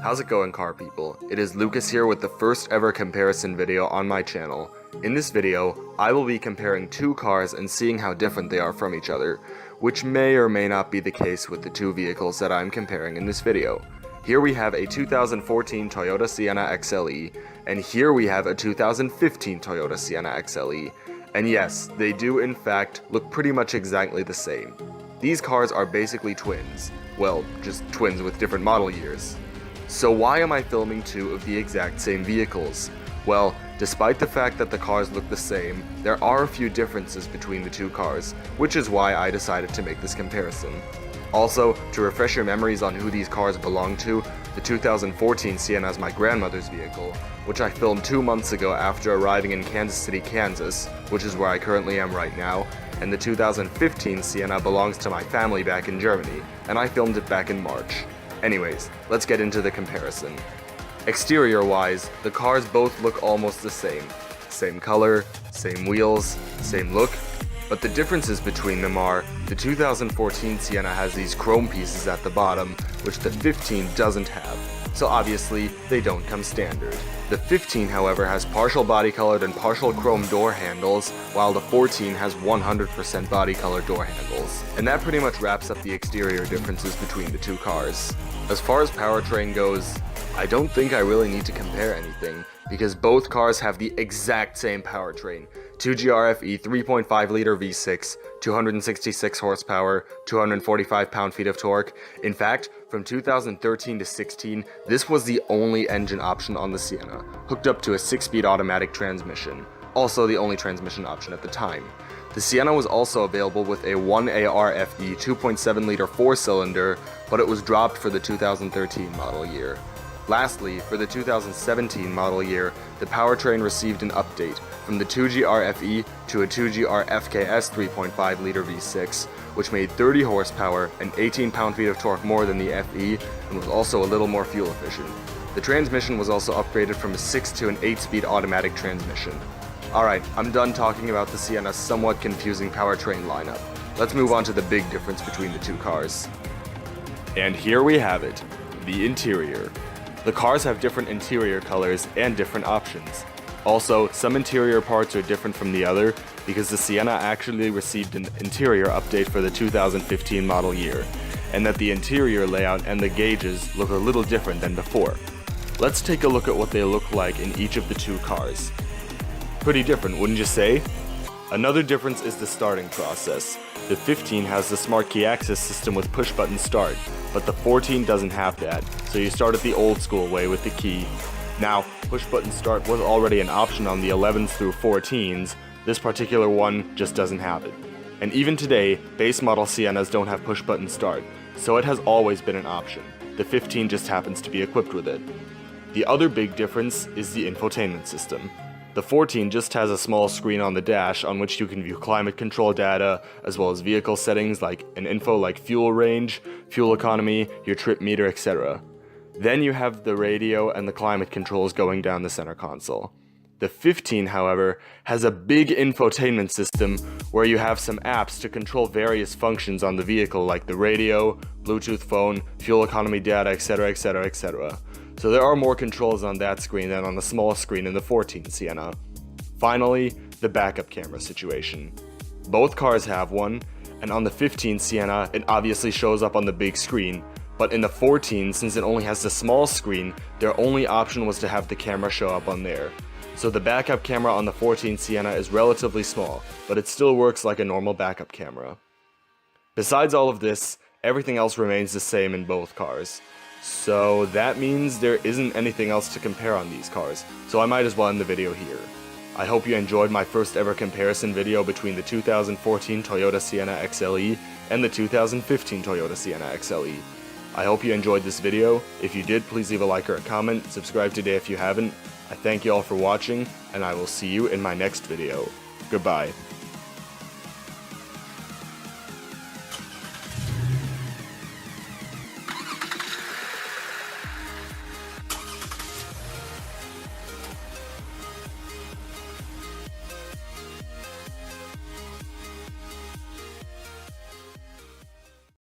How's it going, car people? It is Lucas here with the first ever comparison video on my channel. In this video, I will be comparing two cars and seeing how different they are from each other, which may or may not be the case with the two vehicles that I'm comparing in this video. Here we have a 2014 Toyota Sienna XLE, and here we have a 2015 Toyota Sienna XLE. And yes, they do in fact look pretty much exactly the same. These cars are basically twins. Well, just twins with different model years. So why am I filming two of the exact same vehicles? Well, despite the fact that the cars look the same, there are a few differences between the two cars, which is why I decided to make this comparison. Also, to refresh your memories on who these cars belong to, the 2014 Sienna is my grandmother's vehicle, which I filmed 2 months ago after arriving in Kansas City, Kansas, which is where I currently am right now, and the 2015 Sienna belongs to my family back in Germany, and I filmed it back in March. Anyways, let's get into the comparison. Exterior-wise, the cars both look almost the same. Same color, same wheels, same look, but the differences between them are, the 2014 Sienna has these chrome pieces at the bottom, which the 15 doesn't have, so obviously they don't come standard. The 15, however, has partial body-colored and partial chrome door handles, while the 14 has 100% body-colored door handles. And that pretty much wraps up the exterior differences between the two cars. As far as powertrain goes, I don't think I really need to compare anything, because both cars have the exact same powertrain. 2GRFE 3.5-liter V6, 266 horsepower, 245 pound-feet of torque. In fact, from 2013 to 16, this was the only engine option on the Sienna, hooked up to a 6-speed automatic transmission, also the only transmission option at the time. The Sienna was also available with a 1ARFE 2.7-liter 4-cylinder, but it was dropped for the 2013 model year. Lastly, for the 2017 model year, the powertrain received an update from the 2GRFE to a 2GR-FKS 3.5-liter V6, which made 30 horsepower and 18 pound-feet of torque more than the FE and was also a little more fuel efficient. The transmission was also upgraded from a 6 to an 8-speed automatic transmission. Alright, I'm done talking about the Sienna's somewhat confusing powertrain lineup. Let's move on to the big difference between the two cars. And here we have it, the interior. The cars have different interior colors and different options. Also, some interior parts are different from the other because the Sienna actually received an interior update for the 2015 model year, and that the interior layout and the gauges look a little different than before. Let's take a look at what they look like in each of the two cars. Pretty different, wouldn't you say? Another difference is the starting process. The 15 has the smart key access system with push-button start, but the 14 doesn't have that, so you start it the old school way with the key. Now, push-button start was already an option on the 11s through 14s, this particular one just doesn't have it. And even today, base model Siennas don't have push-button start, so it has always been an option. The 15 just happens to be equipped with it. The other big difference is the infotainment system. The 14 just has a small screen on the dash on which you can view climate control data, as well as vehicle settings like an info like fuel range, fuel economy, your trip meter, etc. Then you have the radio and the climate controls going down the center console. The 15, however, has a big infotainment system where you have some apps to control various functions on the vehicle like the radio, Bluetooth phone, fuel economy data, etc, etc, etc. So there are more controls on that screen than on the small screen in the 14 Sienna. Finally, the backup camera situation. Both cars have one, and on the 15 Sienna it obviously shows up on the big screen, but in the 14, since it only has the small screen, their only option was to have the camera show up on there. So the backup camera on the 14 Sienna is relatively small, but it still works like a normal backup camera. Besides all of this, everything else remains the same in both cars. So that means there isn't anything else to compare on these cars, so I might as well end the video here. I hope you enjoyed my first ever comparison video between the 2014 Toyota Sienna XLE and the 2015 Toyota Sienna XLE. I hope you enjoyed this video. If you did, please leave a like or a comment, subscribe today if you haven't. I thank you all for watching, and I will see you in my next video. Goodbye.